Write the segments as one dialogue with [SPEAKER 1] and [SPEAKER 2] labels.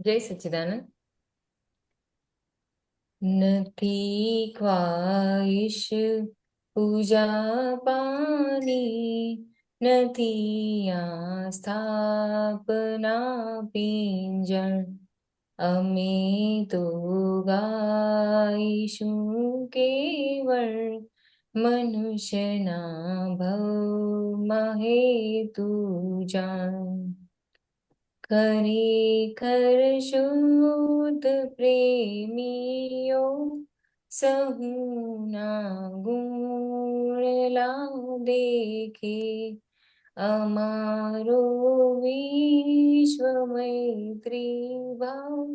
[SPEAKER 1] જય સચ્ચિદાનંદ. નથી ખ્વાઈશ પૂજા પાની, નથી આ સ્થાપના પિંજણ. અમે તો ગાઈશું કેવળ મનુષ્યના ભવમાં હેતુ જાણ. ખરેખર શુદ્ધ પ્રેમીઓ સહુના ગુણ દેખે. અમારો વિશ્વ મૈત્રી ભાવ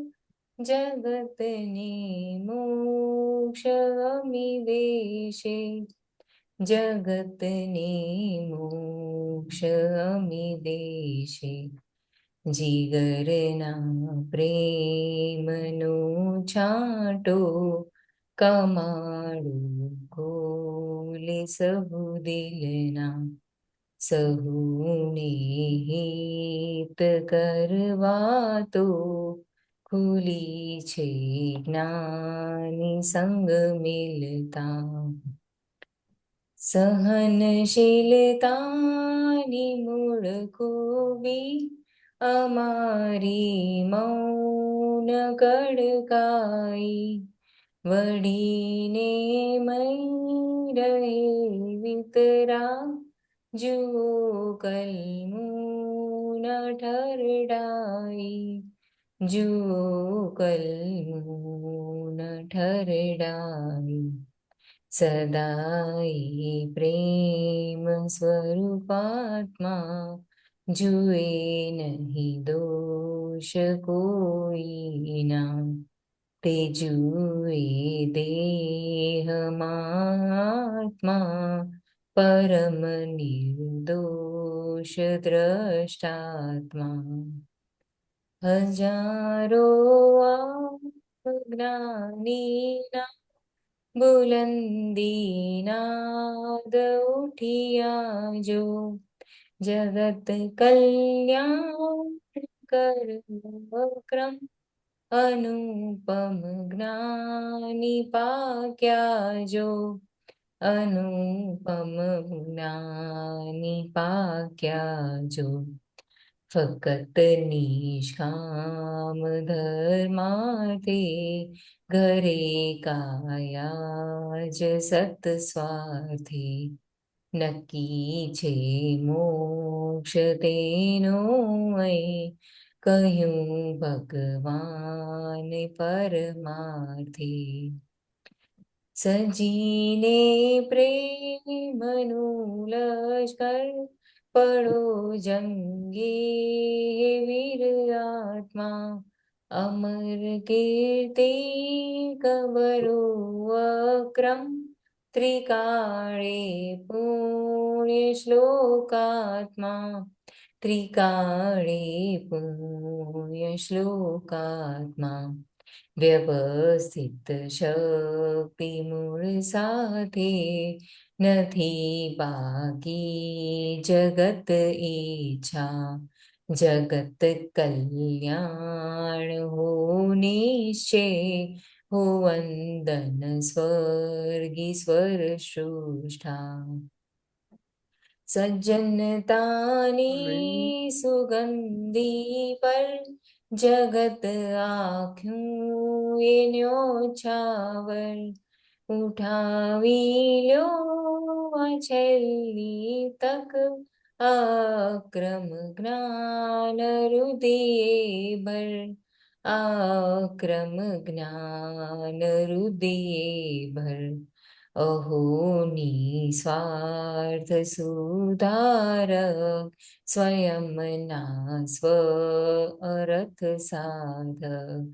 [SPEAKER 1] જગતને મોક્ષ અમી દેશે. જગતને મોક્ષ અમી દેશે. જીગરના પ્રેમનો છાંટો કમાડું ખોલે સહુ દિલના. સહુને હિત કરવા તો ખુલી છે જ્ઞાની સંગ મિલતા. સહનશીલતાની મૂળ ખૂબી અમારી મૌન કડકાઈ. વડીને મૈ રહે વિતરા જુઓ કલમૂન ઠરડાઈ. જુઓ કલમૂન ઠરડાઈ. સદાઈ પ્રેમ સ્વરૂપાત્મા જુએ નહીં દોષ કોઈના. તે જુએ દેહમાત્મા પરમ નિર્દોષ દ્રષ્ટાત્મા. હજારો જ્ઞાનીના બુલંદી નાદ ઉઠિયા જો. જગત કલ્યાણ કરમ અનુપમ જ્ઞાની પાક્યા જો. અનુપમ જ્ઞાની પાક્યા જો. ફકત નિષ્કામ ધર્માર્થે ઘરે કાયા જ સત સ્વાર્થે. નક્કી છે મોક્ષ તેનો કહ્યું ભગવાન પરમાર્થે. સજીને પ્રેમનું લશ્કર પડો જંગે વીર આત્મા. અમર કીર્તિ કબરો અક્રમ ત્રિકાળે પુણ્ય શ્લોકાત્મા. ત્રિકાળે પુણ્ય શ્લોકાત્મા. વ્યવસ્થિત શક્તિ મૂળ સાથે નથી બાકી જગત ઈચ્છા. જગત કલ્યાણ હો નિશ્ચય હો વંદન સ્વર્ગી સ્વર શ્રુષ્ઠા. સજ્જનતાની સુગંધી પર જગત આખ્યું એ ન્યોછાવર. ઉઠાવી લ્યો આ છેલ્લી તક અક્રમ જ્ઞાન રુદિયે ભર. અક્રમ જ્ઞાન રુદિયે ભર. અહો નિસ્વાર્થ સુધારક સ્વયંના સ્વ અરથ સાધક.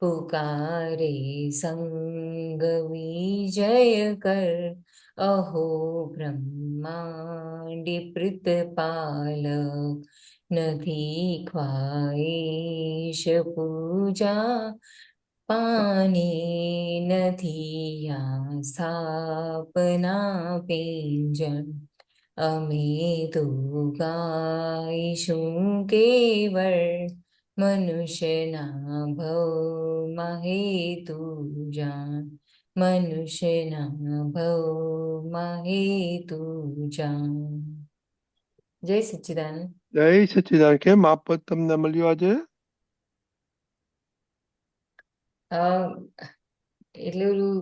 [SPEAKER 1] પુકારે સંગ વિજય કર. અહો બ્રહ્માંડી પ્રતિપાલક. નથી ખ્વાઈશ પૂજા પાની, નથી આ સ્થાપના પિંજણ. અમે તો ગાઈશું કેવળ મનુષ્યના ભવમાં હેતુ જાણ, મનુષ્યના ભવમાં હેતુ જાણ. જય સચ્ચિદાનંદ.
[SPEAKER 2] જય સચ્ચિદાનંદ. કેમ આ પદ તમને મળ્યું આજે?
[SPEAKER 1] અ, એટલે ઓલું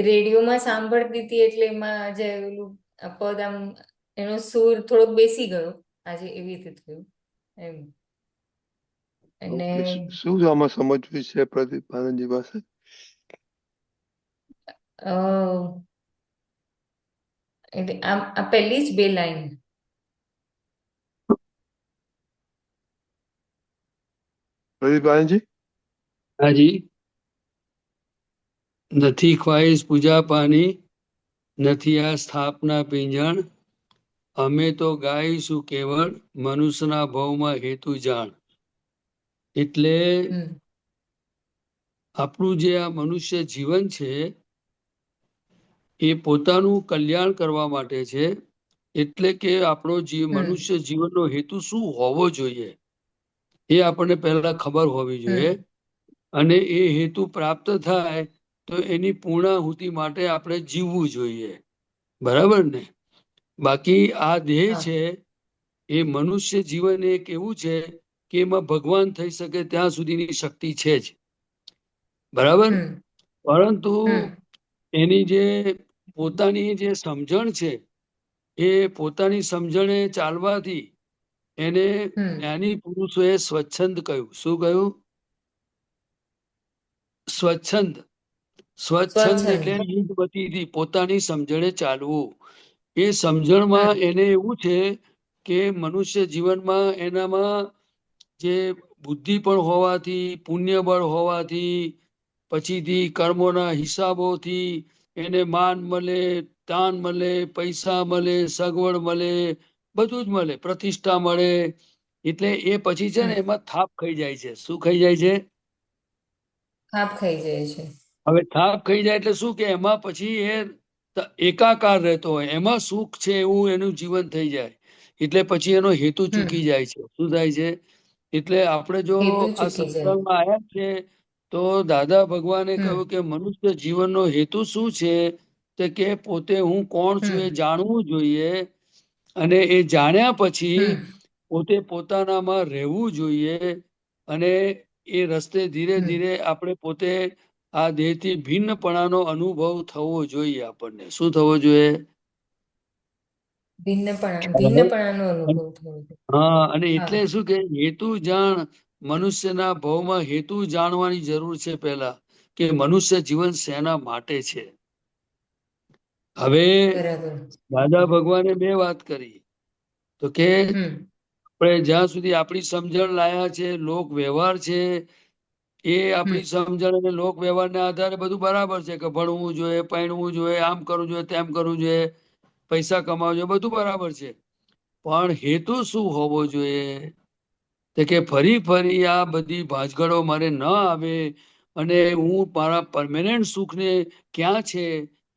[SPEAKER 1] રેડિયોમાં સાંભળતી હતી એટલે એમાં જે ઓલું પદ આમ એનો સૂર થોડોક બેસી ગયો આજે, એવી રીતે થયું એમ. અને
[SPEAKER 2] ઓકે, શું આમાં સમજવું છે પ્રદીપ આનંદજી પાસે?
[SPEAKER 1] એટલે આમ આ પહેલી જ બે લાઈન.
[SPEAKER 2] પ્રદીપ આનંદજી,
[SPEAKER 3] હાજી. નથી ખ્વાહિશ પૂજા પાની, નથી આ સ્થાપના પીંજણ, અમે તો ગાઈશું કેવળ મનુષ્યના ભવમાં હેતુ જાણ. એટલે
[SPEAKER 1] હમ
[SPEAKER 3] આપણું જે આ મનુષ્ય જીવન છે એ પોતાનું કલ્યાણ કરવા માટે છે. એટલે કે આપણો
[SPEAKER 1] હમ
[SPEAKER 3] મનુષ્ય જીવનનો હેતુ શું હોવો જોઈએ એ આપણને પહેલા ખબર હોવી જોઈએ.
[SPEAKER 1] હમ
[SPEAKER 3] અને એ હેતુ પ્રાપ્ત થાય તો એની પૂર્ણાહુતિ માટે આપણે જીવવું જોઈએ. બરાબર ને? બાકી આ દેહ
[SPEAKER 1] હા
[SPEAKER 3] છે એ મનુષ્ય જીવન એક એવું છે કે એમાં ભગવાન થઈ શકે ત્યાં સુધીની શક્તિ છે જ. બરાબર?
[SPEAKER 1] હમ
[SPEAKER 3] પરંતુ
[SPEAKER 1] હમ
[SPEAKER 3] એની જે પોતાની જે સમજણ છે એ પોતાની સમજણે ચાલવાથી એને
[SPEAKER 1] હમ
[SPEAKER 3] જ્ઞાની પુરુષોએ સ્વચ્છંદ કહ્યું. શું કહ્યું? સ્વચ્છંદ. સ્વચ્છંદ
[SPEAKER 1] સ્વચ્છંદ.
[SPEAKER 3] એટલે નિર્ગતિથી પોતાની સમજણે ચાલવું. એ
[SPEAKER 1] હમ
[SPEAKER 3] સમજણમાં એને એવું છે કે મનુષ્ય જીવનમાં એનામાં જે બુદ્ધિ પણ હોવાથી, પુણ્ય બળ હોવાથી, પછીથી કર્મોના હિસાબોથી એને માન મળે, તાન મળે, પૈસા મળે, સગવડ મળે, બધું જ મળે, પ્રતિષ્ઠા મળે. એટલે એ પછી છે ને
[SPEAKER 1] હમ
[SPEAKER 3] એમાં થાપ ખાઈ જાય છે. શું ખાઈ જાય છે?
[SPEAKER 1] ખાપ ખાઈ જાય છે.
[SPEAKER 3] હવે થાપ ખાઈ જાય એટલે શું કે એમાં પછી એ એકાકાર રહેતો હોય, એમાં સુખ છે એવું એનું જીવન થઈ જાય. એટલે પછી એનો હેતુ
[SPEAKER 1] હમ
[SPEAKER 3] ચૂકી જાય છે. શું થાય છે? એટલે આપણે જો
[SPEAKER 1] હેતુ
[SPEAKER 3] આ
[SPEAKER 1] ચૂકી જાય.
[SPEAKER 3] સત્સંગમાં આવ્યા છે તો દાદા ભગવાને
[SPEAKER 1] હમ
[SPEAKER 3] કહ્યું કે મનુષ્ય જીવનનો હેતુ શું છે? તે કે પોતે હું કોણ છું એ
[SPEAKER 1] હમ
[SPEAKER 3] જાણવું જોઈએ. અને એ જાણ્યા પછી
[SPEAKER 1] હમ
[SPEAKER 3] પોતે પોતાનામાં રહેવું જોઈએ. અને એ રસ્તે ધીરે
[SPEAKER 1] હમ
[SPEAKER 3] ધીરે આપણે પોતે આ દેહથી ભિન્નપણાનો અનુભવ થવો જોઈએ આપણને. શું થવો જોઈએ?
[SPEAKER 1] ભિન્નપણાનો અનુભવ થયો છે.
[SPEAKER 3] હા, અને
[SPEAKER 1] હા
[SPEAKER 3] એટલે શું કે હેતુ જાણ, મનુષ્યના ભવમાં હેતુ જાણવાની જરૂર છે પહેલા, કે મનુષ્ય જીવન શેના માટે છે. હવે
[SPEAKER 1] બરાબર.
[SPEAKER 3] દાદા ભગવાને બે વાત કરી. તો કે
[SPEAKER 1] હમ
[SPEAKER 3] આપણે જ્યાં સુધી આપણી સમજણ લાયા છે, લોક વ્યવહાર છે, એ
[SPEAKER 1] હમ
[SPEAKER 3] આપણી સમજણ અને લોક વ્યવહારના આધારે બધું બરાબર છે કે ભણવું જોઈએ, પરણવું જોઈએ, આમ કરવું જોઈએ, તેમ કરવું જોઈએ, પૈસા કમાવવા જોઈએ, બધું બરાબર છે. પણ હેતુ શું હોવો જોઈએ? તો કે ફરી ફરી આ બધી ભાંજગડો મારે ન આવે અને હું મારા પરમેનન્ટ સુખને ક્યાં છે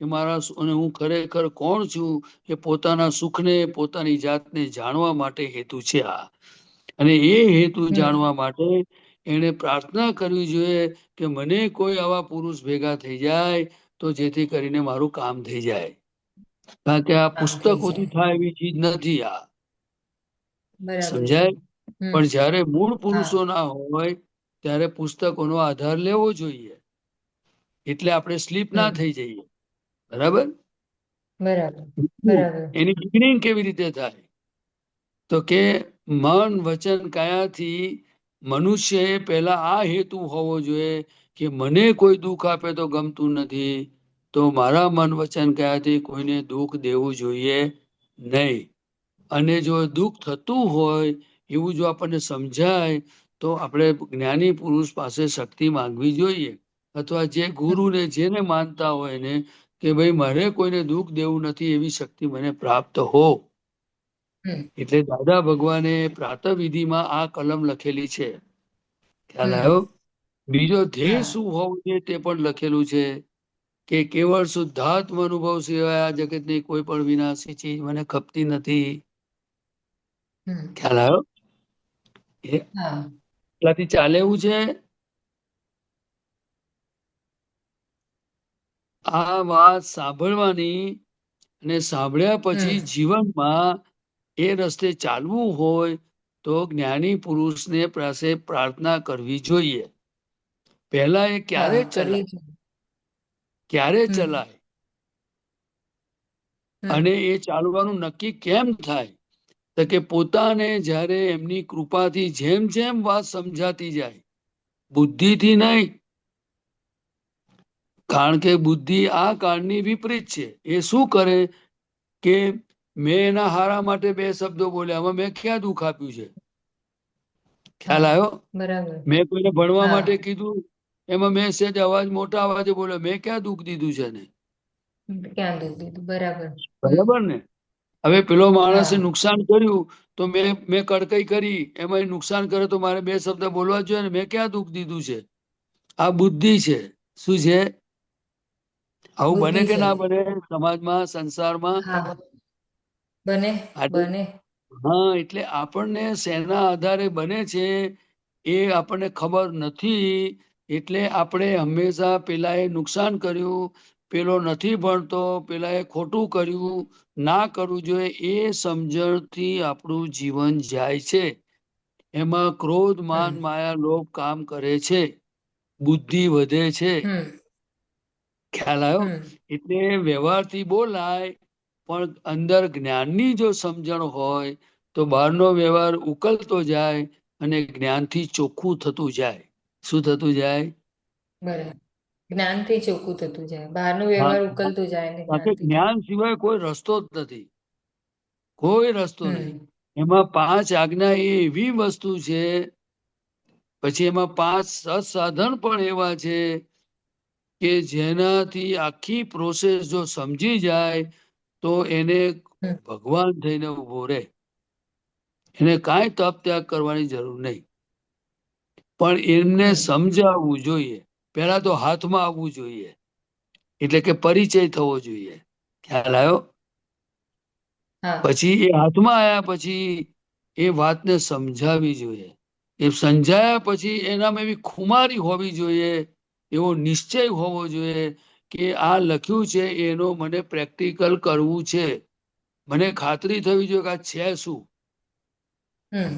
[SPEAKER 3] એ મારા અને હું ખરેખર કોણ છું એ પોતાના સુખને, પોતાની જાતને જાણવા માટે હેતુ છે આ. અને એ હેતુ
[SPEAKER 1] હમ
[SPEAKER 3] જાણવા માટે એને પ્રાર્થના કરવી જોઈએ કે મને કોઈ આવા પુરુષ ભેગા થઈ જાય તો જેથી કરીને મારું કામ થઈ જાય. કારણ કે આ
[SPEAKER 1] આમ થઈ
[SPEAKER 3] પુસ્તકોથી
[SPEAKER 1] જાય.
[SPEAKER 3] થાય એવી ચીજ નથી આ.
[SPEAKER 1] બરાબર છે.
[SPEAKER 3] સમજાય?
[SPEAKER 1] હમ
[SPEAKER 3] પણ જ્યારે મૂળ
[SPEAKER 1] હા
[SPEAKER 3] પુરુષો ના હોય ત્યારે પુસ્તકોનો આધાર લેવો જોઈએ. એટલે આપણે સ્લીપ ના
[SPEAKER 1] હમ
[SPEAKER 3] થઈ જઈએ. બરાબર?
[SPEAKER 1] બરાબર બરાબર.
[SPEAKER 3] એની બિગિનિંગ કેવી રીતે થાય? તો કે મન, વચન, કાયાથી મનુષ્યએ પહેલા આ હેતુ હોવો જોઈએ કે મને કોઈ દુઃખ આપે તો ગમતું નથી, તો મારા મન, વચન, કાયાથી કોઈને દુઃખ દેવું જોઈએ નહીં. અને જો દુઃખ થતું હોય એવું જો આપણને સમજાય તો આપણે જ્ઞાની પુરુષ પાસે શક્તિ માંગવી જોઈએ. અથવા જે
[SPEAKER 1] હમ
[SPEAKER 3] ગુરુને જેને માનતા હોય ને કે ભાઈ મારે કોઈને દુઃખ દેવું નથી એવી શક્તિ મને પ્રાપ્ત હો.
[SPEAKER 1] હમ
[SPEAKER 3] એટલે દાદા ભગવાને પ્રાતઃ વિધિમાં આ કલમ લખેલી છે. ખ્યાલ આવ્યો?
[SPEAKER 1] હમ
[SPEAKER 3] બીજો ધ્યેય
[SPEAKER 1] હા
[SPEAKER 3] શું હોવું જોઈએ તે પણ લખેલું છે કે કેવળ શુદ્ધાત્મ અનુભવ સિવાય આ જગતની કોઈ પણ વિનાશી ચીજ મને ખપતી નથી.
[SPEAKER 1] હમ
[SPEAKER 3] ખ્યાલ આવ્યો?
[SPEAKER 1] હા
[SPEAKER 3] એટલાથી ચાલે એવું છે. આ વાત સાંભળવાની અને સાંભળ્યા પછી
[SPEAKER 1] હમ
[SPEAKER 3] જીવનમાં એ રસ્તે ચાલવું હોય તો જ્ઞાની પુરુષને પાસે પ્રાર્થના કરવી જોઈએ. પહેલા એ ક્યારે
[SPEAKER 1] હા કરવી
[SPEAKER 3] ચલાય,
[SPEAKER 1] જોઈએ.
[SPEAKER 3] ક્યારે
[SPEAKER 1] હમ
[SPEAKER 3] ચલાય અને
[SPEAKER 1] હમ
[SPEAKER 3] એ ચાલવાનું નક્કી કેમ થાય? તો કે પોતાને જ્યારે એમની કૃપાથી જેમ જેમ વાત સમજાતી જાય, બુદ્ધિથી નહીં, કારણ કે બુદ્ધિ આ કાળની વિપરીત છે. એ શું કરે કે મેં એના હારા માટે બે શબ્દો બોલ્યા, આમાં મેં ક્યાં દુઃખ આપ્યું છે? ખ્યાલ
[SPEAKER 1] હા
[SPEAKER 3] આવ્યો?
[SPEAKER 1] બરાબર.
[SPEAKER 3] મેં કોઈને ભણવા માટે
[SPEAKER 1] હા
[SPEAKER 3] કીધું, એમાં મેં સહેજ અવાજ મોટા અવાજે બોલ્યો, મેં ક્યાં દુઃખ દીધું છે ને?
[SPEAKER 1] ક્યાં દૂધ દીધું બરાબર.
[SPEAKER 3] બરાબર ને? હવે પેલો માણસે
[SPEAKER 1] હા
[SPEAKER 3] નુકસાન કર્યું તો મેં કડકાઈ કરી, એમાં એ નુકસાન કરે તો મારે બે શબ્દ બોલવા જોઈએ ને? મેં ક્યાં દુઃખ દીધું છે? આ બુદ્ધિ છે. શું છે? આવું બને
[SPEAKER 1] બુદ્ધિ
[SPEAKER 3] કે
[SPEAKER 1] છે.
[SPEAKER 3] ના બને સમાજમાં, સંસારમાં?
[SPEAKER 1] હા બને
[SPEAKER 3] આજે
[SPEAKER 1] બને.
[SPEAKER 3] હા, એટલે આપણને શેના આધારે બને છે એ આપણને ખબર નથી. એટલે આપણે હંમેશા પેલા એ નુકસાન કર્યું, પેલો નથી ભણતો, પેલા એ ખોટું કર્યું, ના કરવું જોઈએ, એ સમજણથી આપણું જીવન જાય છે. એમાં ક્રોધ, માન,
[SPEAKER 1] હમ
[SPEAKER 3] માયા, લોભ કામ કરે છે. બુદ્ધિ વધે છે.
[SPEAKER 1] હમ
[SPEAKER 3] ખ્યાલ આવ્યો?
[SPEAKER 1] હમ
[SPEAKER 3] એટલે વ્યવહારથી બોલાય, પણ અંદર જ્ઞાનની જો સમજણ હોય તો બહારનો વ્યવહાર ઉકલતો જાય અને જ્ઞાનથી ચોખ્ખું થતું જાય. શું થતું જાય?
[SPEAKER 1] બરાબર. જ્ઞાનથી ચોખ્ખું થતું જાય, બહારનો
[SPEAKER 3] હા,
[SPEAKER 1] વ્યવહાર ઉકલતો જાય ને
[SPEAKER 3] કારણ કે
[SPEAKER 1] જ્ઞાનથી
[SPEAKER 3] જ્ઞાન
[SPEAKER 1] ચોખ્ખું.
[SPEAKER 3] સિવાય કોઈ રસ્તો જ નથી. કોઈ રસ્તો નહીં.
[SPEAKER 1] હમ
[SPEAKER 3] એમાં પાંચ આજ્ઞા એ એવી વસ્તુ છે, પછી એમાં પાંચ સત્સાધન પણ એવા છે કે જેનાથી આખી પ્રોસેસ જો સમજી જાય તો એને
[SPEAKER 1] હમ
[SPEAKER 3] ભગવાન થઈને ઉભો રહે. એને કાંઈ તપ ત્યાગ કરવાની જરૂર નહીં. પણ એમને
[SPEAKER 1] હમ
[SPEAKER 3] સમજાવવું જોઈએ. પહેલા તો હાથમાં આવવું જોઈએ. એટલે કે પરિચય થવો જોઈએ. ખ્યાલ આવ્યો?
[SPEAKER 1] હા
[SPEAKER 3] પછી એ હાથમાં આવ્યા પછી એ વાતને સમજાવવી જોઈએ. એ સમજાયા પછી એનામાં એવી ખુમારી હોવી જોઈએ, એવો નિશ્ચય હોવો જોઈએ કે આ લખ્યું છે એનો મને પ્રેક્ટિકલ કરવું છે. મને ખાતરી થવી જોઈએ કે આ છે શું.
[SPEAKER 1] હમ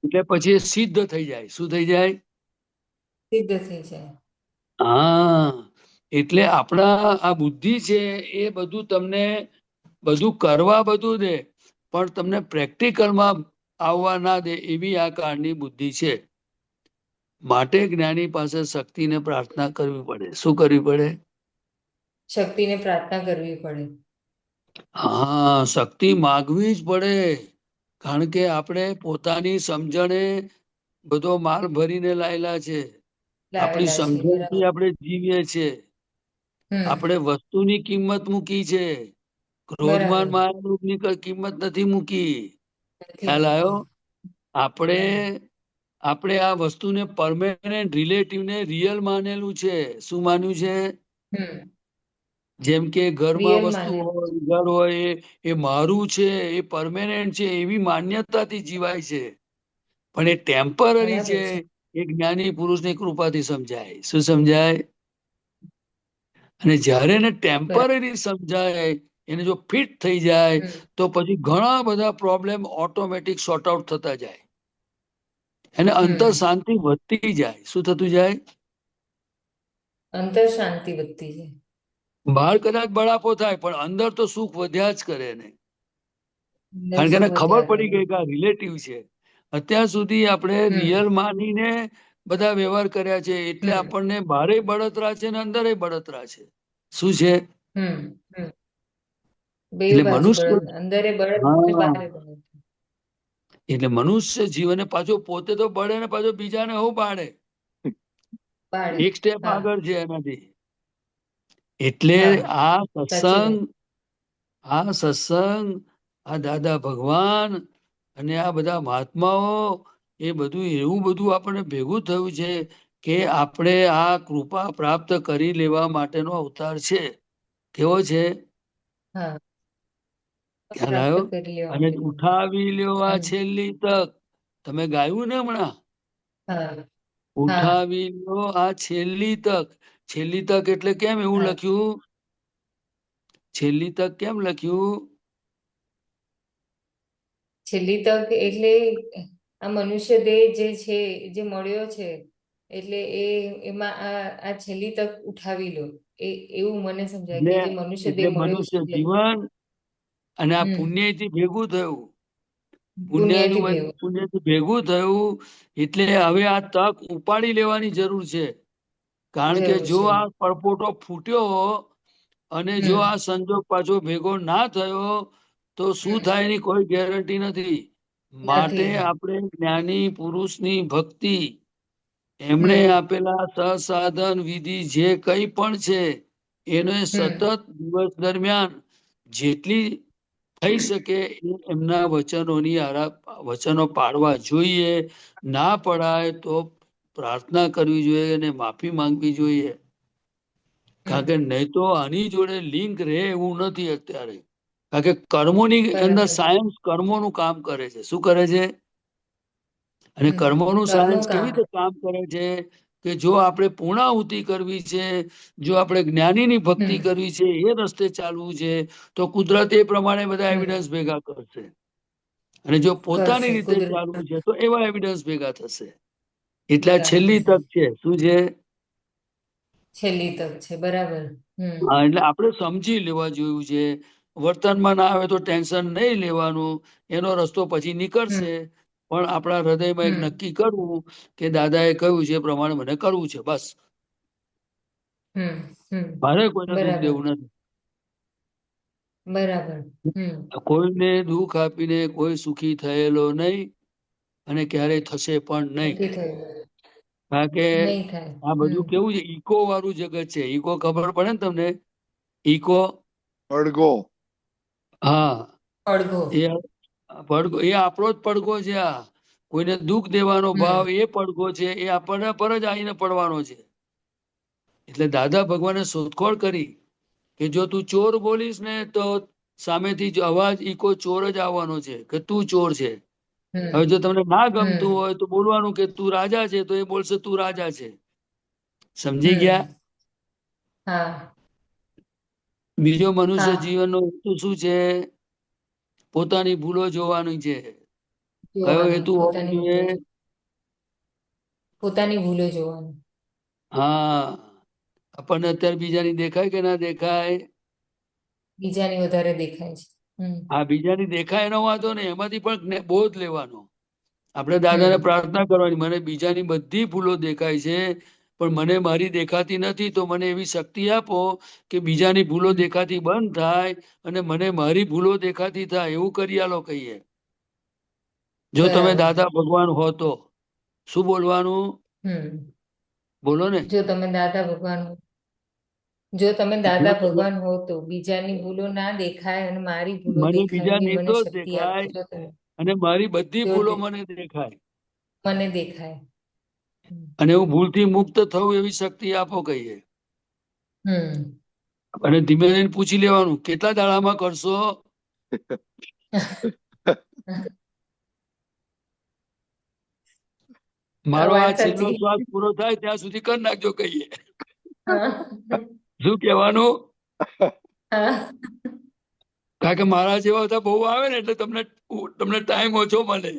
[SPEAKER 3] એટલે પછી એ સિદ્ધ થઈ જાય. શું થઈ જાય?
[SPEAKER 1] સિદ્ધ થઈ જાય.
[SPEAKER 3] હા, એટલે આપણા આ બુદ્ધિ છે એ બધું તમને બધું કરવા બધું દે, પણ તમને પ્રેક્ટિકલમાં આવવા ના દે એવી આ કાળની બુદ્ધિ છે. માટે જ્ઞાની પાસે શક્તિને પ્રાર્થના કરવી પડે. શું કરવી પડે?
[SPEAKER 1] શક્તિને પ્રાર્થના કરવી પડે.
[SPEAKER 3] હા, શક્તિ માગવી જ પડે. કારણ કે આપણે પોતાની સમજણે બધો માલ ભરીને લાયેલા છે. આપણી
[SPEAKER 1] લાવેલા છે
[SPEAKER 3] સમજણથી
[SPEAKER 1] બરાબર.
[SPEAKER 3] આપણે જીવીએ છીએ. આપણે
[SPEAKER 1] હમ
[SPEAKER 3] વસ્તુની કિંમત મૂકી છે. ક્રોધમાન
[SPEAKER 1] બરાબર.
[SPEAKER 3] માયાની કિંમત નથી મૂકી.
[SPEAKER 1] નથી
[SPEAKER 3] ખ્યાલ આવ્યો?
[SPEAKER 1] મૂકી.
[SPEAKER 3] આપણે
[SPEAKER 1] બરાબર.
[SPEAKER 3] આપણે આ વસ્તુને પરમેનન્ટ રિલેટિવને રિયલ માનેલું છે. શું માન્યું છે?
[SPEAKER 1] હમ
[SPEAKER 3] જેમ કે ઘરમાં
[SPEAKER 1] રિયલ
[SPEAKER 3] વસ્તુ
[SPEAKER 1] માનેલું
[SPEAKER 3] હોય,
[SPEAKER 1] છે.
[SPEAKER 3] ઘર હોય, એ મારું છે, એ પરમેનન્ટ છે, એવી માન્યતાથી જીવાય છે. પણ એ ટેમ્પરરી છે. એ જ્ઞાની પુરુષની કૃપાથી સમજાય. શું સમજાય? અને જ્યારે એને
[SPEAKER 1] બરાબર.
[SPEAKER 3] ટેમ્પરરી સમજાય, એને જો ફિટ થઈ જાય
[SPEAKER 1] હમ
[SPEAKER 3] તો પછી ઘણા બધા પ્રોબ્લેમ ઓટોમેટિક સોર્ટ આઉટ થતા જાય. એને અંતર
[SPEAKER 1] હમ
[SPEAKER 3] શાંતિ વધતી જાય. શું થતું જાય?
[SPEAKER 1] અંતર શાંતિ વધતી છે.
[SPEAKER 3] બહાર કદાચ બળાપો થાય પણ અંદર તો સુખ વધ્યા જ કરે ને.
[SPEAKER 1] અંદર
[SPEAKER 3] કારણ કે એને
[SPEAKER 1] સુખ
[SPEAKER 3] ખબર
[SPEAKER 1] વધ્યા
[SPEAKER 3] પડી
[SPEAKER 1] કરે.
[SPEAKER 3] ગઈ કે આ રિલેટિવ છે. અત્યાર સુધી આપણે રિયલ
[SPEAKER 1] હમ
[SPEAKER 3] માનીને બધા વ્યવહાર કર્યા છે, એટલે
[SPEAKER 1] હમ
[SPEAKER 3] આપણને બહારે બળતરા છે ને અંદર બળતરા છે. શું છે?
[SPEAKER 1] હમ બે
[SPEAKER 3] એટલે
[SPEAKER 1] બાજુ
[SPEAKER 3] મનુષ્ય,
[SPEAKER 1] બળદ, અંદરે બળદ ને
[SPEAKER 3] હા,
[SPEAKER 1] બહારે બળદ.
[SPEAKER 3] એટલે મનુષ્ય જીવને પાછો પોતે તો બળે ને પાછો બીજાને હું બાળે.
[SPEAKER 1] બાળે.
[SPEAKER 3] એક સ્ટેપ
[SPEAKER 1] હા
[SPEAKER 3] આગળ છે એનાથી. એટલે
[SPEAKER 1] હા
[SPEAKER 3] આ
[SPEAKER 1] સાચી
[SPEAKER 3] સત્સંગ,
[SPEAKER 1] વાત.
[SPEAKER 3] આ દાદા ભગવાન અને આ બધા મહાત્માઓ, એ બધું એવું બધું આપણને ભેગું થયું છે કે આપણે આ કૃપા પ્રાપ્ત કરી લેવા માટેનો અવતાર છે. કેવો છે?
[SPEAKER 1] હા
[SPEAKER 3] ખ્યાલ
[SPEAKER 1] પ્રાપ્ત
[SPEAKER 3] આવ્યો?
[SPEAKER 1] કરી લેવા
[SPEAKER 3] અને
[SPEAKER 1] માટે.
[SPEAKER 3] ઉઠાવી લેવા
[SPEAKER 1] હમ
[SPEAKER 3] છેલ્લી તક. તમે ગાયું ને હમણાં,
[SPEAKER 1] હા હા
[SPEAKER 3] ઉઠાવી લો આ છેલ્લી તક. છેલ્લી તક એટલે કેમ એવું
[SPEAKER 1] હા
[SPEAKER 3] લખ્યું? છેલ્લી તક કેમ લખ્યું?
[SPEAKER 1] છેલ્લી તક એટલે આ મનુષ્ય દેહ જે છે, જે મળ્યો છે, એટલે એમાં આ છેલ્લી તક ઉઠાવી લો, એવું મને સમજાય કે
[SPEAKER 3] એટલે
[SPEAKER 1] જે મનુષ્ય
[SPEAKER 3] એટલે
[SPEAKER 1] દેહ મળ્યો છે
[SPEAKER 3] મનુષ્ય
[SPEAKER 1] એટલે.
[SPEAKER 3] જીવન અને આ
[SPEAKER 1] હમ
[SPEAKER 3] પુણ્યથી ભેગું થયું.
[SPEAKER 1] પુણ્યથી ભેગું.
[SPEAKER 3] પુણ્યથી ભેગું થયું એટલે હવે આ તક ઉપાડી લેવાની જરૂર છે. કારણ કે
[SPEAKER 1] જરૂર
[SPEAKER 3] જો
[SPEAKER 1] છે.
[SPEAKER 3] આ પરપોટો ફૂટ્યો અને જો
[SPEAKER 1] હમ
[SPEAKER 3] આ સંજોગ પાછો ભેગો ના થયો તો શું
[SPEAKER 1] હમ
[SPEAKER 3] થાય એની કોઈ ગેરંટી નથી. માટે
[SPEAKER 1] નથી.
[SPEAKER 3] આપણે જ્ઞાની પુરુષની ભક્તિ, એમણે
[SPEAKER 1] હમ
[SPEAKER 3] આપેલા સસાધન વિધિ જે કંઈ પણ છે એને સતત
[SPEAKER 1] હમ
[SPEAKER 3] દિવસ દરમિયાન જેટલી થઈ શકે એમના વચનો પાળવા જોઈએ. ના પડાય તો પ્રાર્થના કરવી જોઈએ અને માફી માંગવી જોઈએ. કારણ કે
[SPEAKER 1] હમ
[SPEAKER 3] નહીં તો આની જોડે લિંક રહે એવું નથી અત્યારે. કારણ કે કર્મોની અંદર
[SPEAKER 1] બરાબર.
[SPEAKER 3] સાયન્સ કર્મોનું કામ કરે છે. શું કરે છે? અને
[SPEAKER 1] હમ
[SPEAKER 3] કર્મોનું
[SPEAKER 1] ઘરનું
[SPEAKER 3] સાયન્સ કેવી
[SPEAKER 1] કામ.
[SPEAKER 3] રીતે કામ કરે છે? કે જો આપણે પૂર્ણાહુતિ કરવી છે, જો આપણે જ્ઞાનીની ભક્તિ
[SPEAKER 1] હમ
[SPEAKER 3] કરવી છે, એ રસ્તે ચાલવું છે, તો કુદરત એ પ્રમાણે બધા
[SPEAKER 1] હમ
[SPEAKER 3] એવિડન્સ ભેગા કરશે. અને જો પોતાની
[SPEAKER 1] કરશે
[SPEAKER 3] રીતે
[SPEAKER 1] કુદરત.
[SPEAKER 3] ચાલવું છે તો એવા એવિડન્સ ભેગા થશે. એટલે આ
[SPEAKER 1] ભેગા
[SPEAKER 3] છેલ્લી
[SPEAKER 1] થશે.
[SPEAKER 3] તક છે. શું છે?
[SPEAKER 1] છેલ્લી તક છે. બરાબર. હમ
[SPEAKER 3] હા, એટલે આપણે સમજી લેવા જોયું છે. વર્તનમાં ના આવે તો ટેન્શન નહીં લેવાનું, એનો રસ્તો પછી
[SPEAKER 1] હમ
[SPEAKER 3] નીકળશે. પણ આપણા હૃદયમાં એક
[SPEAKER 1] હમ
[SPEAKER 3] નક્કી કરવું કે દાદાએ કહ્યું છે એ પ્રમાણે મને કરવું છે, બસ.
[SPEAKER 1] હમ
[SPEAKER 3] મારે કોઈને દુઃખ
[SPEAKER 1] બરાબર.
[SPEAKER 3] દેવું નથી.
[SPEAKER 1] બરાબર. હમ
[SPEAKER 3] કોઈને દુઃખ આપીને કોઈ સુખી થયેલો નહીં અને ક્યારેય થશે પણ નહીં.
[SPEAKER 1] નથી થયું.
[SPEAKER 3] કારણ કે
[SPEAKER 1] નહીં થાય.
[SPEAKER 3] આ બધું કેવું છે, ઈકો વાળું જગત છે. ઈકો ખબર પડે ને તમને? ઈકો.
[SPEAKER 2] પડઘો.
[SPEAKER 3] હા,
[SPEAKER 1] પડઘો.
[SPEAKER 3] એ પડઘો એ આપણો જ પડઘો છે. આ કોઈને દુઃખ દેવાનો ભાવ
[SPEAKER 1] હમ
[SPEAKER 3] એ પડઘો છે, એ આપણને પર જ આવીને પડવાનો છે. એટલે દાદા ભગવાને શોધખોળ કરી કે જો તું ચોર બોલીશ ને તો સામેથી જ અવાજ ઈકો ચોર જ આવવાનો છે કે તું ચોર છે. હવે જો
[SPEAKER 1] હમ
[SPEAKER 3] તમને ના ગમતું
[SPEAKER 1] હમ
[SPEAKER 3] હોય તો બોલવાનું કે તું રાજા છે, તો એ બોલશે તું રાજા છે. સમજી ગયા?
[SPEAKER 1] હમ હા
[SPEAKER 3] બીજો મનુષ્ય
[SPEAKER 1] હા
[SPEAKER 3] જીવનનો હેતુ શું છે? પોતાની ભૂલો જોવાની છે. કયો
[SPEAKER 1] જોવાની
[SPEAKER 3] હેતુ હોવો
[SPEAKER 1] પોતાની
[SPEAKER 3] જોઈએ?
[SPEAKER 1] ભૂલો પોતાની ભૂલો જોવાની.
[SPEAKER 3] હા, આપણને અત્યારે બીજાની દેખાય કે ના દેખાય?
[SPEAKER 1] બીજાની વધારે દેખાય છે.
[SPEAKER 3] હા, બીજાની દેખાય એનો વાંધો નહીં, એમાંથી પણ બોધ લેવાનો. આપણે દાદાને
[SPEAKER 1] હમ
[SPEAKER 3] પ્રાર્થના કરવાની, મને બીજાની બધી ભૂલો દેખાય છે, પણ મને મારી દેખાતી નથી, તો મને એવી શક્તિ આપો કે બીજાની ભૂલો
[SPEAKER 1] હમ
[SPEAKER 3] દેખાતી બંધ થાય અને મને મારી ભૂલો દેખાતી થાય. એવું કરી આલો કહીએ. જો તમે
[SPEAKER 1] બરાબર.
[SPEAKER 3] દાદા ભગવાન હો તો શું બોલવાનું?
[SPEAKER 1] હમ
[SPEAKER 3] બોલો ને.
[SPEAKER 1] જો તમે દાદા ભગવાન હો, જો તમે
[SPEAKER 3] જો
[SPEAKER 1] દાદા
[SPEAKER 3] તમે
[SPEAKER 1] ભગવાન હો તો બીજાની ભૂલો ના દેખાય અને મારી ભૂલો
[SPEAKER 3] મને
[SPEAKER 1] દેખાય
[SPEAKER 3] બીજા
[SPEAKER 1] એવી મને
[SPEAKER 3] નિર્દોષ
[SPEAKER 1] શક્તિ આપો.
[SPEAKER 3] દેખાય
[SPEAKER 1] જો તમે
[SPEAKER 3] અને મારી બધી
[SPEAKER 1] જો
[SPEAKER 3] ભૂલો મને દેખાય
[SPEAKER 1] મને દેખાય.
[SPEAKER 3] અને હું ભૂલથી મુક્ત થવું એવી શક્તિ આપો કહીએ.
[SPEAKER 1] હમ
[SPEAKER 3] અને ધીમે ધીમે પૂછી લેવાનું કેટલા દાડામાં કરશો? મારો આ
[SPEAKER 1] વાત
[SPEAKER 3] છેલ્લો
[SPEAKER 1] સાચી.
[SPEAKER 3] શ્વાસ પૂરો થાય ત્યાં સુધી કરી નાખજો કહીએ.
[SPEAKER 1] હા
[SPEAKER 3] શું કહેવાનું?
[SPEAKER 1] હા
[SPEAKER 3] કારણ કે મારા જેવા બધા બહુ આવે ને એટલે તમને તમને ટાઈમ ઓછો મળે.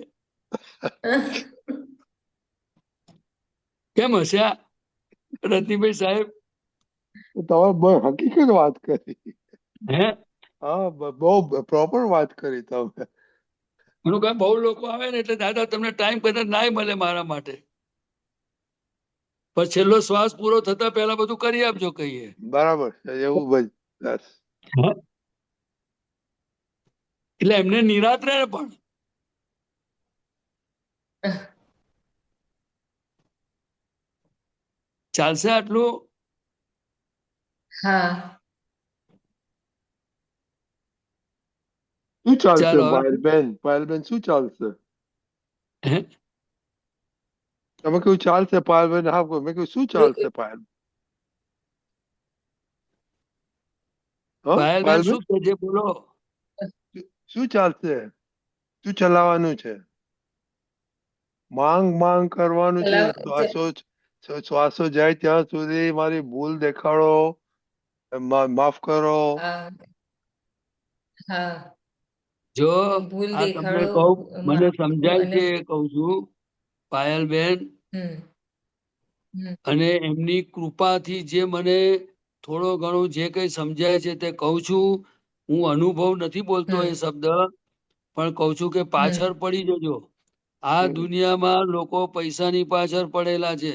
[SPEAKER 3] કેમ હસ્યા રત્નીભાઈ સાહેબ?
[SPEAKER 2] તમે બહુ હકીકત વાત કરી.
[SPEAKER 3] હે
[SPEAKER 2] હા, બહુ પ્રોપર વાત કરી તમે.
[SPEAKER 3] એનું કાંઈ બહુ લોકો આવે ને એટલે દાદા તમને ટાઈમ કદાચ નાય મળે મારા માટે, પણ છેલ્લો શ્વાસ પૂરો થતા પહેલા બધું કરી આપજો કહીએ.
[SPEAKER 2] બરાબર છે, એવું બસ.
[SPEAKER 3] હે? એટલે એમને નિરાત રહે ને પણ ચાલશે આટલું?
[SPEAKER 1] હા
[SPEAKER 2] શું ચાલશે
[SPEAKER 3] ચાલો હવે.
[SPEAKER 2] પાયલબેન? પાયલબેન શું ચાલશે?
[SPEAKER 3] હે?
[SPEAKER 2] તમે કહ્યું ચાલશે પાયલબેન? હા, મેં કહ્યું શું ચાલશે પાયલ? હા,
[SPEAKER 3] પાયલબેન
[SPEAKER 2] પાયલબેન
[SPEAKER 3] શું કે છે બોલો?
[SPEAKER 2] શું ચાલશે? શું ચલાવવાનું છે? માંગ કરવાનું છે.
[SPEAKER 1] ચલાવ
[SPEAKER 2] શ્વાસો જાય ત્યાં સુધી મારી ભૂલ દેખાડો, માફ કરો.
[SPEAKER 1] હા હા
[SPEAKER 3] જો
[SPEAKER 1] ભૂલ
[SPEAKER 3] આ તમને
[SPEAKER 1] દેખાડો
[SPEAKER 3] કહું, મને
[SPEAKER 1] માફ
[SPEAKER 3] સમજાય
[SPEAKER 1] અને
[SPEAKER 3] છે એ કહું છું પાયલબેન,
[SPEAKER 1] હમ હમ
[SPEAKER 3] અને એમની કૃપાથી જે મને થોડો ઘણું જે કઈ સમજાય છે તે કહું છું. હું અનુભવ નથી બોલતો
[SPEAKER 1] હમ
[SPEAKER 3] એ શબ્દ, પણ કહું છું કે
[SPEAKER 1] હમ
[SPEAKER 3] પાછળ પડી જજો. આ દુનિયામાં લોકો પૈસાની પાછળ પડેલા છે.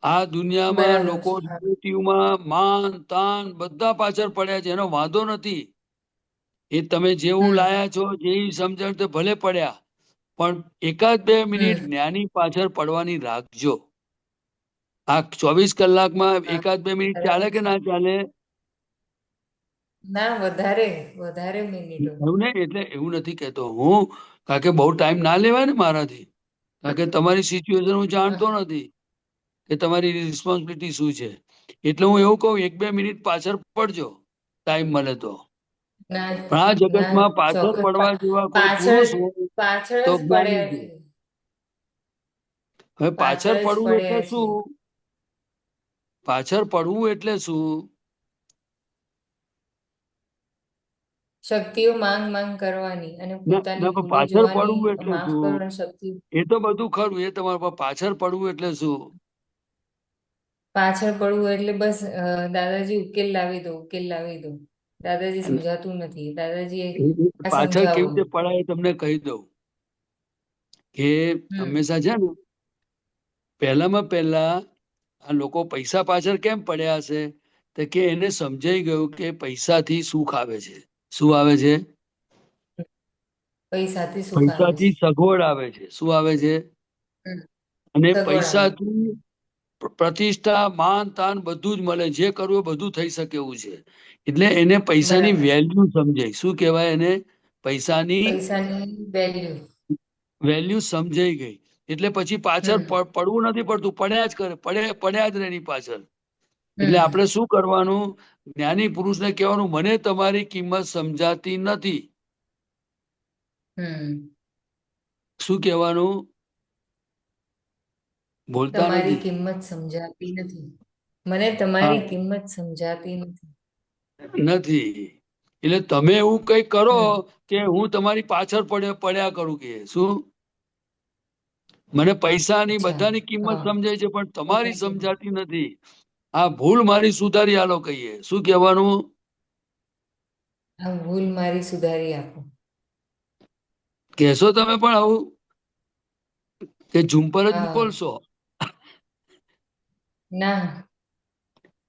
[SPEAKER 3] આ દુનિયામાં
[SPEAKER 1] બરાબર
[SPEAKER 3] લોકો
[SPEAKER 1] છે.
[SPEAKER 3] રિલેટિવમાં માન તાન બધા પાછળ પડ્યા છે. એનો વાંધો નથી. એ તમે જેવું
[SPEAKER 1] હમ
[SPEAKER 3] લાયા છો, જેવી સમજણ તે ભલે પડ્યા, પણ એકાદ બે મિનિટ
[SPEAKER 1] હમ
[SPEAKER 3] જ્ઞાની પાછળ પડવાની રાખજો. આ 24 કલાકમાં
[SPEAKER 1] હા
[SPEAKER 3] એકાદ બે મિનિટ ચાલે
[SPEAKER 1] બરાબર
[SPEAKER 3] કે
[SPEAKER 1] છે.
[SPEAKER 3] ના ચાલે?
[SPEAKER 1] ના વધારે વધારે મિનિટો.
[SPEAKER 3] એવું નહીં, એટલે એવું નથી કહેતો હું, કારણ કે બહુ ટાઈમ ના લેવાય ને મારાથી, કારણ કે તમારી સિચ્યુએશન હું જાણતો
[SPEAKER 1] હા,
[SPEAKER 3] નથી કે તમારી રિસ્પોન્સિબિલિટી શું છે. એટલે હું એવું કહું, એક બે મિનિટ પાછળ પડજો ટાઈમ મળે તો.
[SPEAKER 1] ના
[SPEAKER 3] પણ આ
[SPEAKER 1] ના
[SPEAKER 3] જગતમાં પાછળ
[SPEAKER 1] ચોક્કસ
[SPEAKER 3] પડવા જેવા કોઈ
[SPEAKER 1] પાછળ
[SPEAKER 3] પુરુષ હોય
[SPEAKER 1] પાછળ
[SPEAKER 3] તો
[SPEAKER 1] જ
[SPEAKER 3] જ્ઞાની
[SPEAKER 1] પડ્યા
[SPEAKER 3] છે.
[SPEAKER 1] છીએ.
[SPEAKER 3] હવે પાછળ
[SPEAKER 1] પાછળ જ
[SPEAKER 3] પડવું એટલે
[SPEAKER 1] પડ્યા
[SPEAKER 3] શું?
[SPEAKER 1] છીએ.
[SPEAKER 3] પાછળ પડવું એટલે શું?
[SPEAKER 1] શક્તિઓ માંગ કરવાની અને
[SPEAKER 3] ના
[SPEAKER 1] પોતાની
[SPEAKER 3] ના, પણ
[SPEAKER 1] ભૂલો
[SPEAKER 3] પાછળ
[SPEAKER 1] જોવાની,
[SPEAKER 3] પડવું એટલે
[SPEAKER 1] માફ
[SPEAKER 3] શું?
[SPEAKER 1] કરવાની શક્તિ.
[SPEAKER 3] એ તો બધું ખરું, એ તમારા પર. પાછળ પડવું એટલે શું?
[SPEAKER 1] પાછળ પડવું એટલે બસ દાદાજી ઉકેલ લાવી દો, ઉકેલ લાવી દો. દાદાજી સમજાતું નથી. દાદાજી આ
[SPEAKER 3] પાછળ કેવી
[SPEAKER 1] સમજાવો.
[SPEAKER 3] રીતે પડાય એ તમને કહી દઉં કે
[SPEAKER 1] હમ
[SPEAKER 3] હંમેશા છે ને, પહેલામાં પહેલા આ લોકો પૈસા પાછળ કેમ પડ્યા હશે? તો કે એને સમજાઈ ગયું કે પૈસાથી સુખ આવે છે. શું આવે છે?
[SPEAKER 1] પૈસાથી સુખ આવે છે.
[SPEAKER 3] પૈસાથી સગવડ આવે છે. શું આવે છે?
[SPEAKER 1] હમ,
[SPEAKER 3] અને
[SPEAKER 1] સગવડ આવે.
[SPEAKER 3] પૈસાથી પ્રતિષ્ઠા, માન તાન બધું જ મળે. જે કરવું એ બધું થઈ શકે એવું છે. એટલે એને પૈસાની
[SPEAKER 1] બરાબર.
[SPEAKER 3] વેલ્યુ સમજાય. શું કહેવાય એને? પૈસાની
[SPEAKER 1] પૈસાની વેલ્યુ.
[SPEAKER 3] વેલ્યુ સમજાઈ ગઈ. એટલે પછી પાછળ
[SPEAKER 1] હમ
[SPEAKER 3] પડવું નથી પડતું, પડ્યા જ કરે, પડ્યા જ રહે એની પાછળ. એટલે
[SPEAKER 1] હમ
[SPEAKER 3] આપણે શું કરવાનું? જ્ઞાની પુરુષને કહેવાનું, મને તમારી કિંમત સમજાતી નથી.
[SPEAKER 1] હમ
[SPEAKER 3] શું કહેવાનું? બોલતા
[SPEAKER 1] તમારી
[SPEAKER 3] નથી.
[SPEAKER 1] કિંમત સમજાતી નથી. મને
[SPEAKER 3] હા,
[SPEAKER 1] તમારી કિંમત સમજાતી નથી.
[SPEAKER 3] નથી. એટલે તમે એવું કઈ કરો
[SPEAKER 1] હમ
[SPEAKER 3] કે હું તમારી પાછળ પડ્યા કરું. કે શું? મને પૈસાની
[SPEAKER 1] અચ્છા.
[SPEAKER 3] બધાની કિંમત
[SPEAKER 1] હા
[SPEAKER 3] સમજાય છે, પણ તમારી
[SPEAKER 1] પૈસાની.
[SPEAKER 3] સમજાતી નથી. આ ભૂલ મારી સુધારી આલો કહીએ. શું કહેવાનું?
[SPEAKER 1] આ ભૂલ મારી સુધારી આપો.
[SPEAKER 3] કહેશો તમે પણ આવું, કે ઝુંપર જ
[SPEAKER 1] હા
[SPEAKER 3] બોલશો?
[SPEAKER 1] ના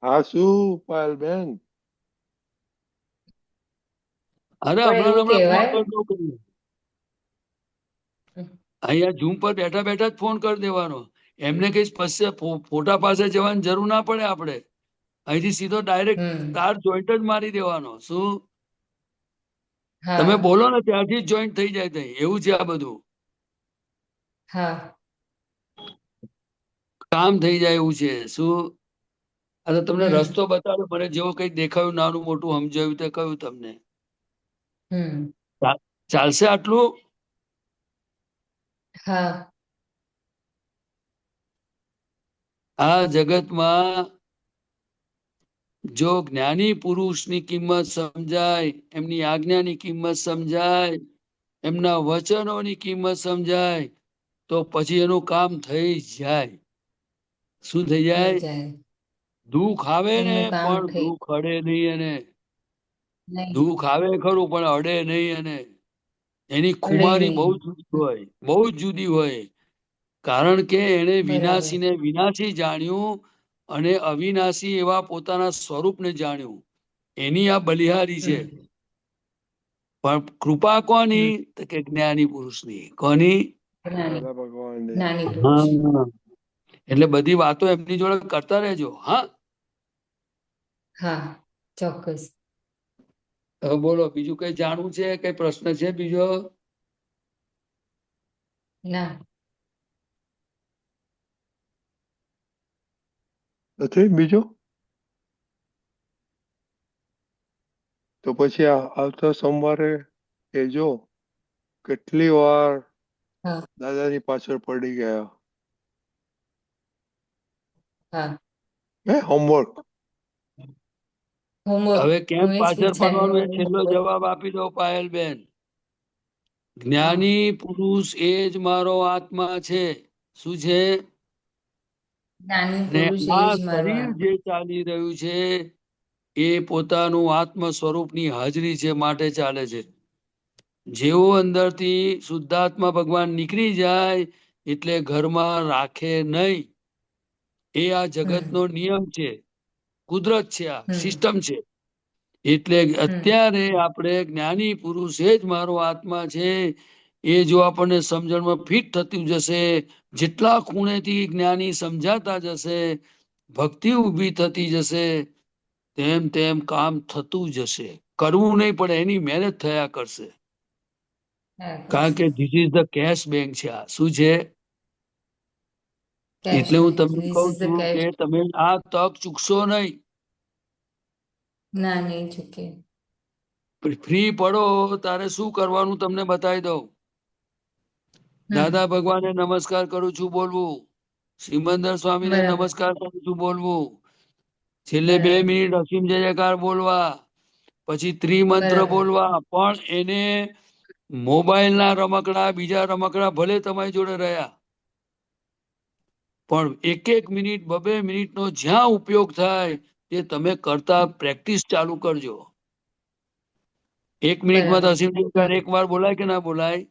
[SPEAKER 2] હા, શું પાયલબેન?
[SPEAKER 3] અરે
[SPEAKER 1] પણ
[SPEAKER 3] હમણાં ને
[SPEAKER 1] એવું
[SPEAKER 3] હમણાં ફોન
[SPEAKER 1] કહેવાય.
[SPEAKER 3] કરતો કર્યો.
[SPEAKER 1] હમ,
[SPEAKER 3] અહીંયા ઝૂમ પર બેઠા બેઠા જ ફોન કરી દેવાનો. એમને કઈ પાસે ફોટા પાસે જવાની જરૂર ના પડે. આપણે અહીંથી સીધો ડાયરેક્ટ
[SPEAKER 1] હમ
[SPEAKER 3] તાર જોઈન્ટ જ મારી દેવાનો. શું? તમે
[SPEAKER 1] હા
[SPEAKER 3] બોલો ને ત્યાંથી જ જોઈન્ટ થઈ જાય. ત્યાં એવું છે આ બધું.
[SPEAKER 1] હા
[SPEAKER 3] કામ થઈ જાય એવું છે. શું? આ તો તમને
[SPEAKER 1] હમ
[SPEAKER 3] રસ્તો બતાવ્યો, મને જેવો કઈ દેખાયું, નાનું મોટું સમજાવ્યું તે કહ્યું તમને.
[SPEAKER 1] હમ
[SPEAKER 3] ચાલશે આટલું?
[SPEAKER 1] હા
[SPEAKER 3] આ જગતમાં જો જ્ઞાની પુરુષની કિંમત સમજાય, એમની આજ્ઞાની કિંમત સમજાય, એમના વચનોની કિંમત સમજાય, તો પછી એનું કામ થઈ જાય. શું થઈ જાય? દુઃખ આવે ને,
[SPEAKER 1] એમનું કામ
[SPEAKER 3] પણ
[SPEAKER 1] થઈ
[SPEAKER 3] દુઃખ અડે નહીં. એને
[SPEAKER 1] નહીં.
[SPEAKER 3] દુઃખ આવે ખરું, પણ અડે નહીં. એને એની
[SPEAKER 1] અડે
[SPEAKER 3] ખુમારી બહુ
[SPEAKER 1] નહીં.
[SPEAKER 3] જુદી હોય, બહુ જ જુદી હોય. કારણ કે એને
[SPEAKER 1] બરાબર.
[SPEAKER 3] વિનાશીને વિનાશી જાણ્યું, અને અવિનાશી એવા પોતાના સ્વરૂપને જાણ્યું. એની આ બલિહારી છે.
[SPEAKER 1] હમ
[SPEAKER 3] પણ કૃપા કોની?
[SPEAKER 1] હમ
[SPEAKER 3] તો કે જ્ઞાની પુરુષની. કોની?
[SPEAKER 1] જ્ઞાની
[SPEAKER 2] દાદા ભગવાનને.
[SPEAKER 1] જ્ઞાની પુરુષ.
[SPEAKER 3] હા. એટલે બધી વાતો એમની જોડે કરતા રહેજો. હા,
[SPEAKER 1] હા ચોક્કસ.
[SPEAKER 3] હવે બોલો, બીજું કઈ જાણવું છે? કઈ પ્રશ્ન છે બીજો?
[SPEAKER 1] ના
[SPEAKER 2] નથી બીજો? તો પછી આવતા સોમવારે કહેજો કેટલી વાર
[SPEAKER 1] હા
[SPEAKER 2] દાદાની પાછળ પડી ગયા.
[SPEAKER 1] હા
[SPEAKER 2] હોમવર્ક.
[SPEAKER 1] હોમવર્ક
[SPEAKER 3] હવે કેમ
[SPEAKER 1] હું એ જ
[SPEAKER 3] પાછળ
[SPEAKER 1] પૂછવા
[SPEAKER 3] પડવાનું એ
[SPEAKER 1] આવ્યો
[SPEAKER 3] છેલ્લો
[SPEAKER 1] homework.
[SPEAKER 3] જવાબ આપી દો પાયલબેન.
[SPEAKER 1] હા
[SPEAKER 3] જ્ઞાની પુરુષ એ જ મારો આત્મા છે. શું છે?
[SPEAKER 1] જ્ઞાની
[SPEAKER 3] ને
[SPEAKER 1] પુરુષ એ
[SPEAKER 3] આ
[SPEAKER 1] જ મારો
[SPEAKER 3] શરીર જે
[SPEAKER 1] આત્મા.
[SPEAKER 3] ચાલી રહ્યું છે એ પોતાનું આત્મ સ્વરૂપની હાજરી છે માટે ચાલે છે. જેવો અંદરથી શુદ્ધાત્મા ભગવાન નીકળી જાય એટલે ઘરમાં રાખે નહીં. એ આ જગતનો
[SPEAKER 1] હમ
[SPEAKER 3] નિયમ છે, કુદરત છે, આ
[SPEAKER 1] હમ
[SPEAKER 3] સિસ્ટમ છે. એટલે
[SPEAKER 1] હમ
[SPEAKER 3] અત્યારે આપણે જ્ઞાની પુરુષ એ જ મારો આત્મા છે એ જો આપણને સમજણમાં ફિટ થતું જશે, જેટલા ખૂણેથી જ્ઞાની સમજાતા જશે, ભક્તિ ઊભી થતી જશે, તેમ તેમ કામ થતું જશે. કરવું નહીં પડે, એની મહેનત થયા કરશે.
[SPEAKER 1] હા
[SPEAKER 3] કારણ
[SPEAKER 1] કરશે.
[SPEAKER 3] કે this is the cash bank છે. આ શું છે?
[SPEAKER 1] કેશ
[SPEAKER 3] એટલે હું
[SPEAKER 1] બેંક
[SPEAKER 3] તમને
[SPEAKER 1] ધીસ
[SPEAKER 3] કહું
[SPEAKER 1] ઇઝ ધ
[SPEAKER 3] છું કે
[SPEAKER 1] કેશ.
[SPEAKER 3] તમે આ તક ચૂકશો નહીં.
[SPEAKER 1] ના નહીં ચૂકે.
[SPEAKER 3] ફ્રી પડો તારે શું કરવાનું તમને બતાવી દઉં.
[SPEAKER 1] હમ
[SPEAKER 3] દાદા ભગવાને નમસ્કાર કરું છું બોલવું, સિમંદર સ્વામીને
[SPEAKER 1] બરાબર
[SPEAKER 3] નમસ્કાર કરું છું બોલવું, છેલ્લે 2
[SPEAKER 1] બરાબર
[SPEAKER 3] મિનિટ અસીમ જય જયકાર બોલવા, પછી ત્રિમંત્ર
[SPEAKER 1] બરાબર
[SPEAKER 3] બોલવા. પણ એને મોબાઈલના રમકડા, બીજા રમકડા ભલે તમારી જોડે રહ્યા, પણ એક એક મિનિટ 2-2 મિનિટનો જ્યાં ઉપયોગ થાય તે તમે કરતા પ્રેક્ટિસ ચાલુ કરજો. 1 મિનિટમાં તો
[SPEAKER 1] બરાબર
[SPEAKER 3] અસીમ જયકાર એક વાર બોલાય કે ના બોલાય?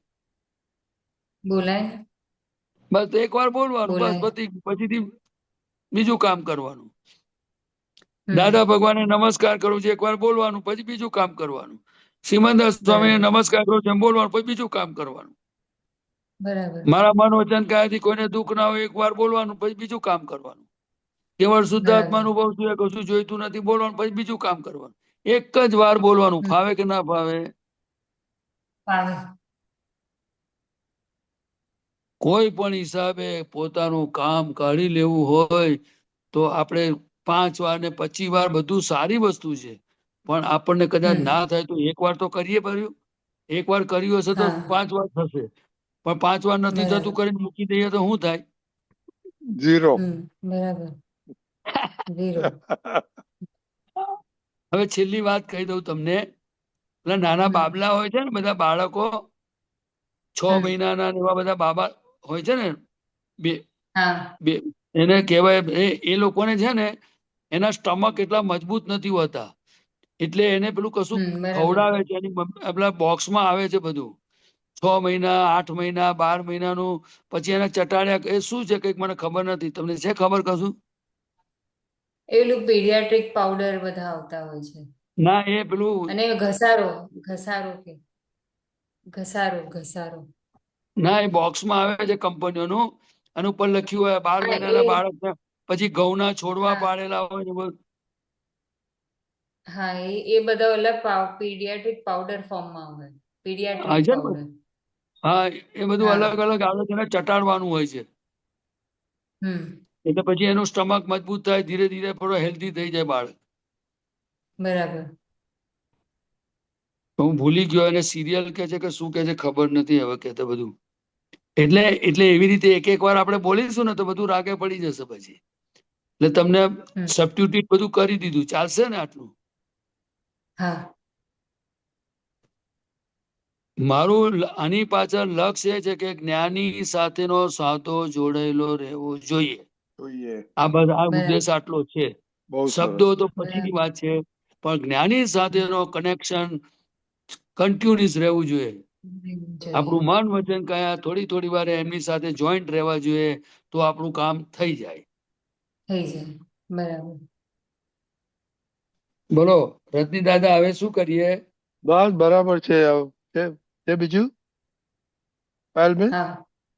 [SPEAKER 1] બોલાય
[SPEAKER 3] બસ એક વાર બોલવાનું, બસ
[SPEAKER 1] બોલાય.
[SPEAKER 3] પછીથી બીજું કામ કરવાનું. દાદા
[SPEAKER 1] હમ
[SPEAKER 3] ભગવાને નમસ્કાર કરું છું, એકવાર બોલવાનું, પછી બીજું કામ કરવાનું. સિમંદર સ્વામીને
[SPEAKER 1] બરાબર
[SPEAKER 3] નમસ્કાર કરું છું, એમ બોલવાનું, પછી બીજું કામ કરવાનું.
[SPEAKER 1] બરાબર
[SPEAKER 3] મારા મન વચન કાયાથી કોઈને દુઃખ ના હોય એકવાર બોલવાનું, પછી બીજું કામ કરવાનું. કેવળ શુદ્ધાત્મા
[SPEAKER 1] બરાબર
[SPEAKER 3] અનુભવ છું, કશું જોઈતું નથી બોલવાનું, પછી બીજું કામ કરવાનું. એક જ વાર બોલવાનું.
[SPEAKER 1] હમ
[SPEAKER 3] ફાવે કે ના ફાવે?
[SPEAKER 1] ફાવે.
[SPEAKER 3] કોઈ પણ હિસાબે પોતાનું કામ કાઢી લેવું હોય તો આપણે 5 વાર ને 25 વાર બધું સારી વસ્તુ છે, પણ આપણને કદાચ
[SPEAKER 1] હમ
[SPEAKER 3] ના થાય તો એક વાર તો કરીએ. ભર્યું એક વાર કર્યું હશે તો
[SPEAKER 1] હા
[SPEAKER 3] 5 વાર થશે, પણ 5 વાર નથી થતું
[SPEAKER 1] બરાબર
[SPEAKER 3] કરીને મૂકી દઈએ તો શું થાય?
[SPEAKER 2] ઝીરો.
[SPEAKER 1] બરાબર ઝીરો.
[SPEAKER 3] હવે છેલ્લી વાત કહી દઉં તમને. પેલા નાના
[SPEAKER 1] હમ
[SPEAKER 3] બાબલા હોય છે ને, બધા બાળકો 6
[SPEAKER 1] હમ
[SPEAKER 3] મહિનાના ને એવા બધા બાબા હોય છે ને, બે
[SPEAKER 1] હા
[SPEAKER 3] બે એને કહેવાય, એ લોકોને છે ને એના સ્ટમક એટલા મજબૂત નથી હોતા, એટલે એને પેલું કશું
[SPEAKER 1] બરાબર
[SPEAKER 3] ખવડાવે છે. એની પેલા બોક્સમાં આવે છે બધું, 6 મહિના, 8 મહિના, 12 મહિનાનું. પછી એના ચટાડ્યા એ શું છે કંઈક મને ખબર નથી. તમને છે ખબર કશું?
[SPEAKER 1] એલું પીડિયાટ્રિક પાવડર બધા આવતા હોય છે.
[SPEAKER 3] ના, એ પેલું
[SPEAKER 1] અને ઘસારો ઘસારો કે ઘસારો ઘસારો.
[SPEAKER 3] ના, એ બોક્સમાં આવે છે કંપનીઓનું, અને ઉપર લખ્યું હોય 12
[SPEAKER 1] હા
[SPEAKER 3] મહિનાના બાળકને. પછી ઘઉંના છોડવા
[SPEAKER 1] હા
[SPEAKER 3] પાડેલા હોય ને બધું.
[SPEAKER 1] હા એ બધા અલગ પીડિયાટ્રિક પાવડર ફોર્મમાં હોય. પીડિયાટ્રિક
[SPEAKER 3] હા છે ને?
[SPEAKER 1] પાવડર.
[SPEAKER 3] હા, એ બધું અલગ
[SPEAKER 1] હા
[SPEAKER 3] અલગ આવે છે, એને ચટાડવાનું હોય છે.
[SPEAKER 1] હમ
[SPEAKER 3] એટલે પછી એનું સ્ટમક મજબૂત થાય, ધીરે ધીરે થોડો હેલ્ધી થઈ જાય બાળક.
[SPEAKER 1] બરાબર.
[SPEAKER 3] હું ભૂલી ગયો, એને સિરિયલ કે છે કે શું કે છે ખબર નથી હવે, કે બધું. એટલે એવી રીતે એક એક વાર આપણે બોલીશું ને તો બધું રાગે પડી જશે પછી. એટલે તમને
[SPEAKER 1] હમ
[SPEAKER 3] સબસ્ટિટ્યુટ બધું કરી દીધું, ચાલશે ને આટલું?
[SPEAKER 1] હા
[SPEAKER 3] મારું આની પાછળ લક્ષ્ય એ છે કે જ્ઞાની સાથેનો સાધો જોડાયેલો રહેવો જોઈએ.
[SPEAKER 2] જોઈએ.
[SPEAKER 3] આ ઉદ્દેશ
[SPEAKER 1] બરાબર
[SPEAKER 3] આટલો છે.
[SPEAKER 2] બહુ
[SPEAKER 3] શબ્દો
[SPEAKER 2] સરસ.
[SPEAKER 3] તો પછીની
[SPEAKER 1] બરાબર
[SPEAKER 3] વાત છે, પણ જ્ઞાની સાથેનો કનેક્શન કન્ટિન્યુઅસ રહેવું જોઈએ.
[SPEAKER 1] જોઈએ.
[SPEAKER 3] આપણું મન વચન કાયા થોડી થોડી વાર એમની સાથે જોઈન્ટ રહેવા જોઈએ, તો આપણું કામ થઈ જાય.
[SPEAKER 1] થઈ જાય. બરાબર.
[SPEAKER 3] બોલો રજની દાદા, હવે શું કરીએ?
[SPEAKER 2] બસ બરાબર છે. છે બીજું પાયલબેન?
[SPEAKER 1] હા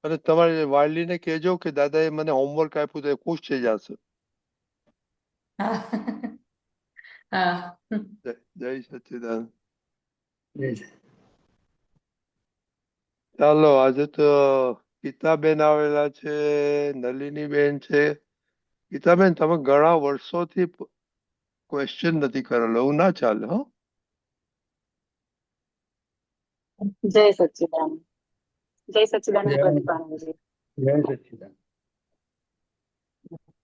[SPEAKER 2] અને તમારી વાલીને કહેજો કે દાદાએ મને હોમવર્ક આપ્યું તો એ ખુશ થઈ જશે.
[SPEAKER 1] હા હા
[SPEAKER 2] જય સચ્ચિદાનંદ. ચાલો, આજે તો ગીતાબેન આવેલા છે, નલિની બેન છે. ગીતાબેન, તમે ઘણા વર્ષોથી ક્વેશ્ચન નથી કરેલો, એવું ના ચાલે. હો,
[SPEAKER 4] જય સચ્ચિદાનંદ. જય સચ્ચિદાનંદ
[SPEAKER 3] જય
[SPEAKER 4] પ્રદીપાનંદજી.
[SPEAKER 3] જય સચ્ચિદાનંદ.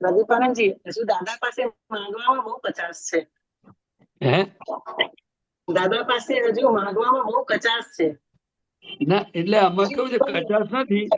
[SPEAKER 4] પ્રદીપાનંદજી, હજુ દાદા પાસે માંગવામાં બહુ કચાશ છે.
[SPEAKER 3] હે
[SPEAKER 4] દાદા પાસે હજુ માંગવામાં બહુ કચાશ છે.
[SPEAKER 3] ના એટલે આમાં કેવું છે, કચાશ નથી.